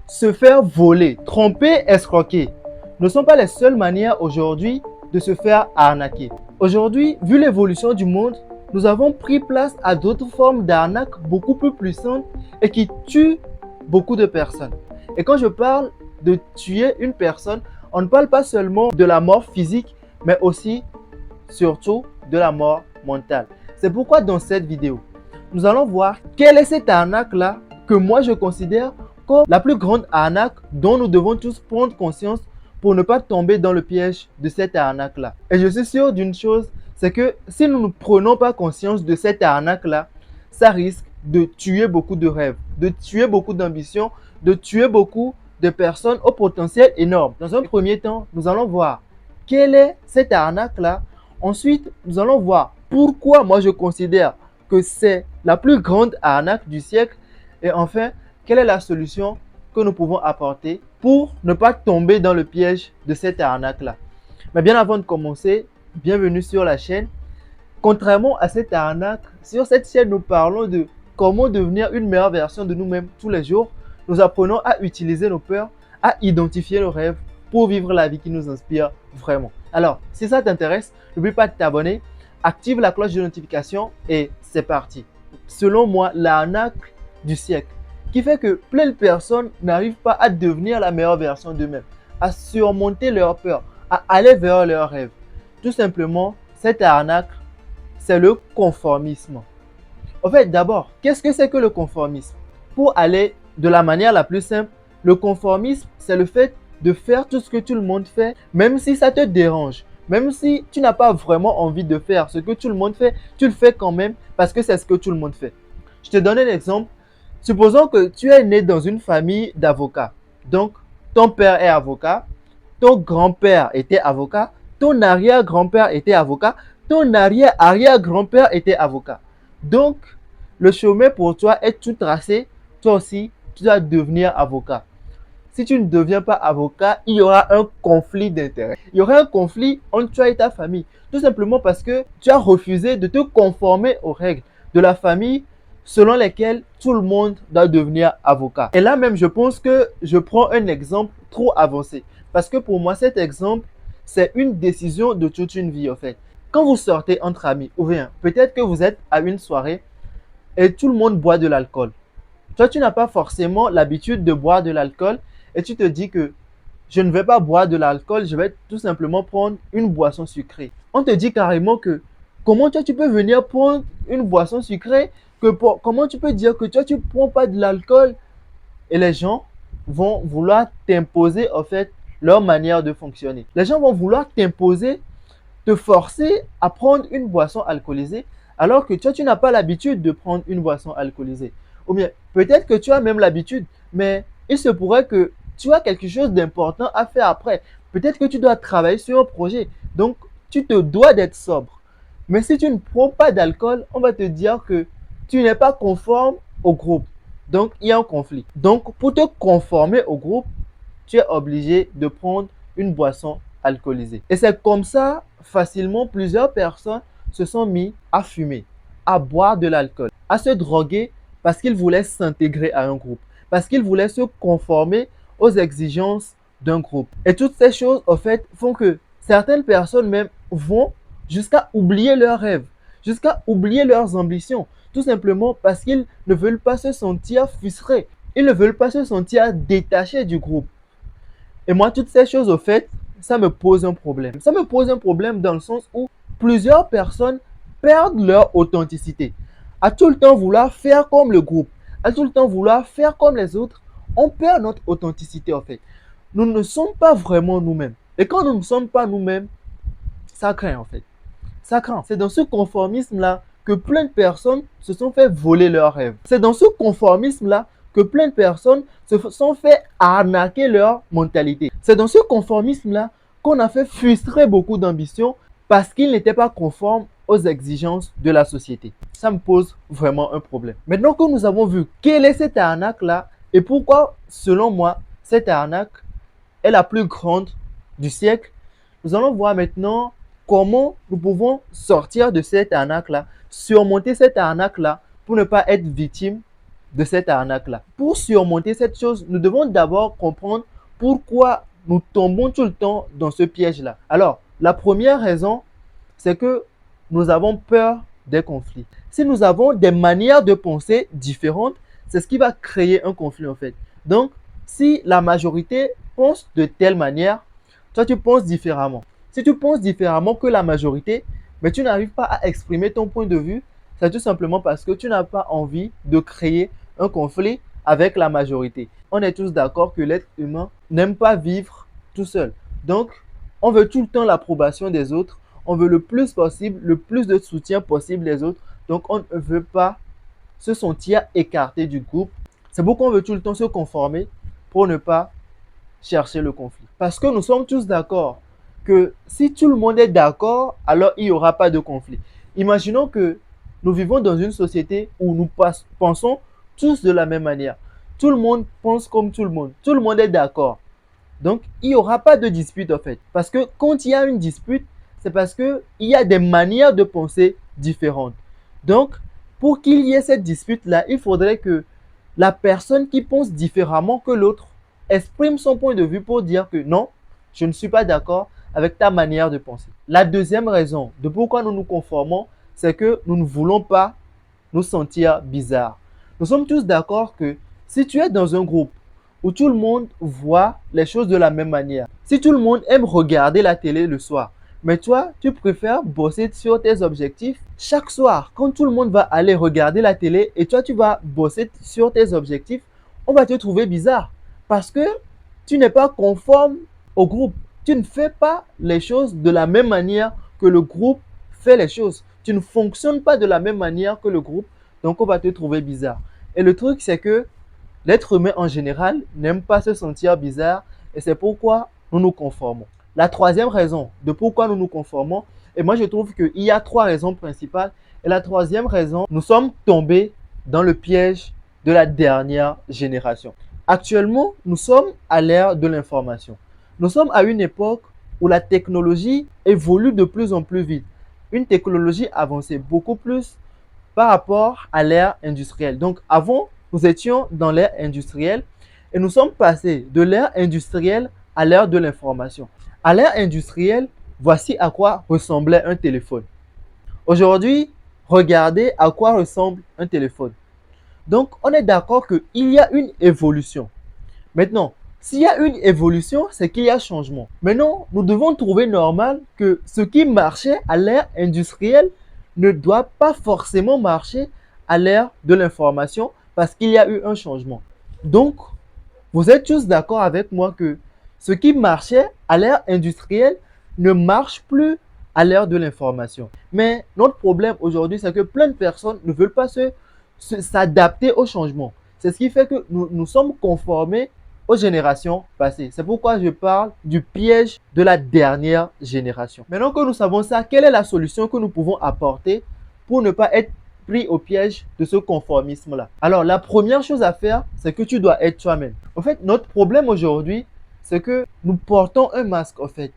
Se faire voler, tromper, escroquer ne sont pas les seules manières aujourd'hui de se faire arnaquer. Aujourd'hui, vu l'évolution du monde, nous avons pris place à d'autres formes d'arnaque beaucoup plus puissantes et qui tuent beaucoup de personnes. Et quand je parle de tuer une personne, on ne parle pas seulement de la mort physique, mais aussi, surtout, de la mort mentale. C'est pourquoi dans cette vidéo, nous allons voir quelle est cette arnaque-là que moi je considère comme la plus grande arnaque dont nous devons tous prendre conscience pour ne pas tomber dans le piège de cette arnaque-là. Et je suis sûr d'une chose, c'est que si nous ne prenons pas conscience de cette arnaque-là, ça risque de tuer beaucoup de rêves, de tuer beaucoup d'ambitions, de tuer beaucoup de personnes au potentiel énorme. Dans un premier temps, nous allons voir quelle est cette arnaque-là. Ensuite, nous allons voir pourquoi moi je considère que c'est la plus grande arnaque du siècle. Et enfin, quelle est la solution que nous pouvons apporter pour ne pas tomber dans le piège de cette arnaque-là. Mais bien avant de commencer, bienvenue sur la chaîne. Contrairement à cette arnaque, sur cette chaîne, nous parlons de comment devenir une meilleure version de nous-mêmes tous les jours. Nous apprenons à utiliser nos peurs, à identifier nos rêves pour vivre la vie qui nous inspire vraiment. Alors, si ça t'intéresse, n'oublie pas de t'abonner, active la cloche de notification et c'est parti. Selon moi, l'arnaque du siècle qui fait que plein de personnes n'arrivent pas à devenir la meilleure version d'eux-mêmes, à surmonter leurs peurs, à aller vers leurs rêves. Tout simplement, cette arnaque, c'est le conformisme. En fait, d'abord, qu'est-ce que c'est que le conformisme? Pour aller de la manière la plus simple, le conformisme, c'est le fait de faire tout ce que tout le monde fait, même si ça te dérange. Même si tu n'as pas vraiment envie de faire ce que tout le monde fait, tu le fais quand même parce que c'est ce que tout le monde fait. Je te donne un exemple. Supposons que tu es né dans une famille d'avocats. Donc, ton père est avocat, ton grand-père était avocat, ton arrière-grand-père était avocat, ton arrière-arrière-grand-père était avocat. Donc, le chemin pour toi est tout tracé. Toi aussi, tu dois devenir avocat. Si tu ne deviens pas avocat, il y aura un conflit d'intérêts. Il y aura un conflit entre toi et ta famille. Tout simplement parce que tu as refusé de te conformer aux règles de la famille selon lesquelles tout le monde doit devenir avocat. Et là même, je pense que je prends un exemple trop avancé. Parce que pour moi, cet exemple, c'est une décision de toute une vie en fait. Quand vous sortez entre amis, ou bien peut-être que vous êtes à une soirée et tout le monde boit de l'alcool. Toi, tu n'as pas forcément l'habitude de boire de l'alcool et tu te dis que je ne vais pas boire de l'alcool, je vais tout simplement prendre une boisson sucrée. On te dit carrément que comment toi tu peux venir prendre une boisson sucrée, comment tu peux dire que toi tu ne prends pas de l'alcool et les gens vont vouloir t'imposer en fait leur manière de fonctionner. Les gens vont vouloir t'imposer, te forcer à prendre une boisson alcoolisée alors que toi tu n'as pas l'habitude de prendre une boisson alcoolisée. Ou bien peut-être que tu as même l'habitude, mais il se pourrait que tu as quelque chose d'important à faire après. Peut-être que tu dois travailler sur un projet. Donc, tu te dois d'être sobre. Mais si tu ne prends pas d'alcool, on va te dire que tu n'es pas conforme au groupe. Donc, il y a un conflit. Donc, pour te conformer au groupe, tu es obligé de prendre une boisson alcoolisée. Et c'est comme ça, facilement, plusieurs personnes se sont mis à fumer, à boire de l'alcool, à se droguer parce qu'ils voulaient s'intégrer à un groupe, parce qu'ils voulaient se conformer aux exigences d'un groupe. Et toutes ces choses, en fait, font que certaines personnes même vont jusqu'à oublier leurs rêves, jusqu'à oublier leurs ambitions, tout simplement parce qu'ils ne veulent pas se sentir frustrés. Ils ne veulent pas se sentir détachés du groupe. Et moi, toutes ces choses, au fait, ça me pose un problème. Ça me pose un problème dans le sens où plusieurs personnes perdent leur authenticité. À tout le temps vouloir faire comme le groupe, à tout le temps vouloir faire comme les autres, on perd notre authenticité en fait. Nous ne sommes pas vraiment nous-mêmes. Et quand nous ne sommes pas nous-mêmes, ça craint en fait. Ça craint. C'est dans ce conformisme-là que plein de personnes se sont fait voler leurs rêves. C'est dans ce conformisme-là que plein de personnes se sont fait arnaquer leur mentalité. C'est dans ce conformisme-là qu'on a fait frustrer beaucoup d'ambitions parce qu'ils n'étaient pas conformes aux exigences de la société. Ça me pose vraiment un problème. Maintenant que nous avons vu quelle est cette arnaque-là et pourquoi, selon moi, cette arnaque est la plus grande du siècle, nous allons voir maintenant comment nous pouvons sortir de cette arnaque-là, surmonter cette arnaque-là pour ne pas être victime de cette arnaque-là. Pour surmonter cette chose, nous devons d'abord comprendre pourquoi nous tombons tout le temps dans ce piège-là. Alors, la première raison, c'est que nous avons peur des conflits. Si nous avons des manières de penser différentes, c'est ce qui va créer un conflit en fait. Donc, si la majorité pense de telle manière, toi tu penses différemment. Si tu penses différemment que la majorité, mais tu n'arrives pas à exprimer ton point de vue, c'est tout simplement parce que tu n'as pas envie de créer un conflit avec la majorité. On est tous d'accord que l'être humain n'aime pas vivre tout seul. Donc, on veut tout le temps l'approbation des autres. On veut le plus possible, le plus de soutien possible des autres. Donc, on ne veut pas se sentir écarté du groupe. C'est pourquoi on veut tout le temps se conformer pour ne pas chercher le conflit. Parce que nous sommes tous d'accord que si tout le monde est d'accord, alors il n'y aura pas de conflit. Imaginons que nous vivons dans une société où nous pensons tous de la même manière. Tout le monde pense comme tout le monde. Tout le monde est d'accord. Donc, il n'y aura pas de dispute en fait. Parce que quand il y a une dispute, c'est parce qu'il y a des manières de penser différentes. Donc, pour qu'il y ait cette dispute-là, il faudrait que la personne qui pense différemment que l'autre exprime son point de vue pour dire que non, je ne suis pas d'accord avec ta manière de penser. La deuxième raison de pourquoi nous nous conformons, c'est que nous ne voulons pas nous sentir bizarres. Nous sommes tous d'accord que si tu es dans un groupe où tout le monde voit les choses de la même manière, si tout le monde aime regarder la télé le soir, mais toi, tu préfères bosser sur tes objectifs chaque soir. Quand tout le monde va aller regarder la télé et toi, tu vas bosser sur tes objectifs, on va te trouver bizarre parce que tu n'es pas conforme au groupe. Tu ne fais pas les choses de la même manière que le groupe fait les choses. Tu ne fonctionnes pas de la même manière que le groupe, donc on va te trouver bizarre. Et le truc, c'est que l'être humain en général n'aime pas se sentir bizarre et c'est pourquoi nous nous conformons. La troisième raison de pourquoi nous nous conformons, et moi je trouve qu'il y a trois raisons principales. Et la troisième raison, nous sommes tombés dans le piège de la dernière génération. Actuellement, nous sommes à l'ère de l'information. Nous sommes à une époque où la technologie évolue de plus en plus vite. Une technologie avancée beaucoup plus par rapport à l'ère industrielle. Donc avant, nous étions dans l'ère industrielle et nous sommes passés de l'ère industrielle à l'ère de l'information. À l'ère industrielle, voici à quoi ressemblait un téléphone. Aujourd'hui, regardez à quoi ressemble un téléphone. Donc, on est d'accord qu'il y a une évolution. Maintenant, s'il y a une évolution, c'est qu'il y a changement. Maintenant, nous devons trouver normal que ce qui marchait à l'ère industrielle ne doit pas forcément marcher à l'ère de l'information parce qu'il y a eu un changement. Donc, vous êtes tous d'accord avec moi que ce qui marchait à l'ère industrielle ne marche plus à l'ère de l'information. Mais notre problème aujourd'hui, c'est que plein de personnes ne veulent pas s'adapter au changement. C'est ce qui fait que nous sommes conformés aux générations passées. C'est pourquoi je parle du piège de la dernière génération. Maintenant que nous savons ça, quelle est la solution que nous pouvons apporter pour ne pas être pris au piège de ce conformisme-là? Alors, la première chose à faire, c'est que tu dois être toi-même. En fait, notre problème aujourd'hui, c'est que nous portons un masque, en fait.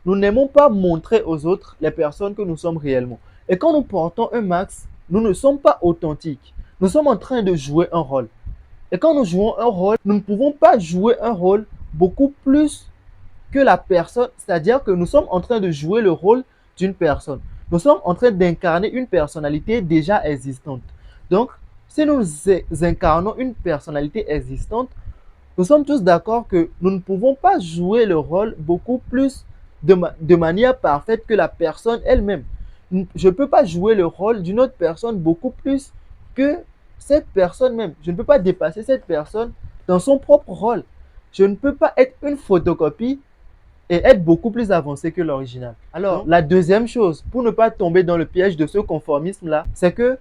Nous n'aimons pas montrer aux autres les personnes que nous sommes réellement. Et quand nous portons un masque, nous ne sommes pas authentiques. Nous sommes en train de jouer un rôle. Et quand nous jouons un rôle, nous ne pouvons pas jouer un rôle beaucoup plus que la personne. C'est-à-dire que nous sommes en train de jouer le rôle d'une personne. Nous sommes en train d'incarner une personnalité déjà existante. Donc, si nous incarnons une personnalité existante, nous sommes tous d'accord que nous ne pouvons pas jouer le rôle beaucoup plus de manière parfaite que la personne elle-même. Je ne peux pas jouer le rôle d'une autre personne beaucoup plus que cette personne même. Je ne peux pas dépasser cette personne dans son propre rôle. Je ne peux pas être une photocopie et être beaucoup plus avancé que l'original. Alors, la deuxième chose, pour ne pas tomber dans le piège de ce conformisme-là, c'est que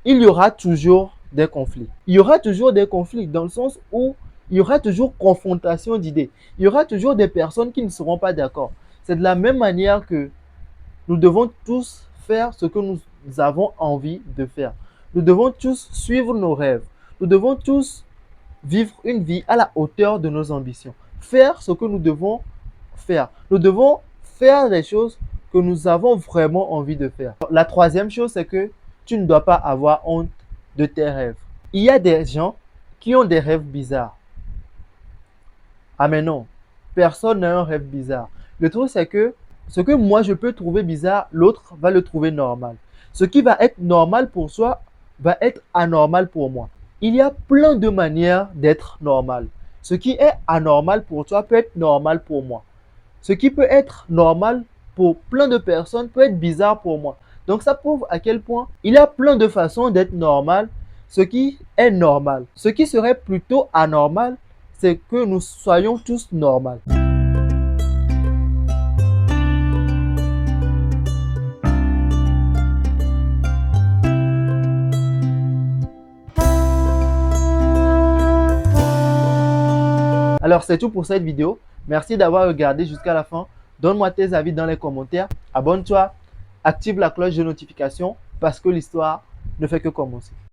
il y aura toujours des conflits. Il y aura toujours des conflits dans le sens où il y aura toujours confrontation d'idées. Il y aura toujours des personnes qui ne seront pas d'accord. C'est de la même manière que nous devons tous faire ce que nous avons envie de faire. Nous devons tous suivre nos rêves. Nous devons tous vivre une vie à la hauteur de nos ambitions. Faire ce que nous devons faire. Nous devons faire les choses que nous avons vraiment envie de faire. La troisième chose, c'est que tu ne dois pas avoir honte de tes rêves. Il y a des gens qui ont des rêves bizarres. Ah mais non, personne n'a un rêve bizarre. Le truc, c'est que ce que moi je peux trouver bizarre, l'autre va le trouver normal. Ce qui va être normal pour soi va être anormal pour moi. Il y a plein de manières d'être normal. Ce qui est anormal pour toi peut être normal pour moi. Ce qui peut être normal pour plein de personnes peut être bizarre pour moi. Donc ça prouve à quel point il y a plein de façons d'être normal. Ce qui est normal. Ce qui serait plutôt anormal, c'est que nous soyons tous normaux. Alors c'est tout pour cette vidéo. Merci d'avoir regardé jusqu'à la fin. Donne-moi tes avis dans les commentaires. Abonne-toi, active la cloche de notification parce que l'histoire ne fait que commencer.